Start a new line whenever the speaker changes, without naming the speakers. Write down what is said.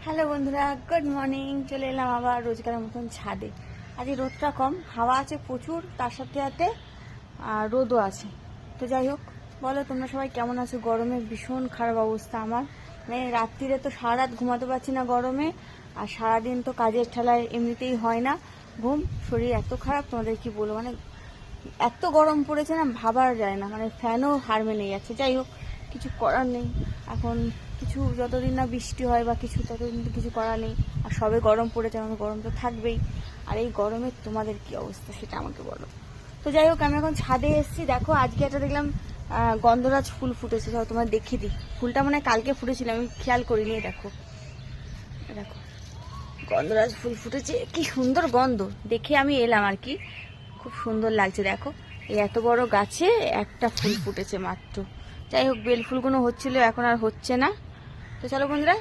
Hello বন্ধুরা, good morning. চলে এলাম আবার রোজকারের মতন ছাদে। আজকে রোদটা কম, হাওয়া আছে প্রচুর, তার সাথে সাথে রোদও আছে। তো যাই হোক, বলো তোমরা সবাই কেমন আছো? গরমে ভীষণ খারাপ অবস্থা আমার। মানে রাত্রিরে তো সারা রাত ঘুমাতে পারছি না গরমে, আর সারাদিন তো কাজের ঠেলায় এমনিতেই হয় না ঘুম। শরীর এত খারাপ, তোমাদের কি বলবো। মানে এত গরম পড়েছে না, ভাবার যায় না। মানে ফ্যানও হার মেনে যাচ্ছে। যাই হোক, কিছু করার নেই এখন। কিছু যতদিন না বৃষ্টি হয় বা কিছু, ততদিন তো কিছু করার নেই। আর সবে গরম পড়েছে, এখন গরম তো থাকবেই। আর এই গরমে তোমাদের কি অবস্থা সেটা আমাকে বলো। তো যাই হোক, আমি এখন ছাদে এসেছি। দেখো, আজকে একটা দেখলাম গন্ধরাজ ফুল ফুটেছে। ধরো তোমার দেখিয়ে দিই। ফুলটা মানে কালকে ফুটেছিল, আমি খেয়াল করিনি। দেখো দেখো, গন্ধরাজ ফুল ফুটেছে, কি সুন্দর গন্ধ। দেখে আমি এলাম আর কি, খুব সুন্দর লাগছে। দেখো, এই এত বড় গাছে একটা ফুল ফুটেছে মাত্র। যাই হোক, বেল ফুলগুলো হচ্ছিল, এখন আর হচ্ছে না। তো চলো বন্ধুরা।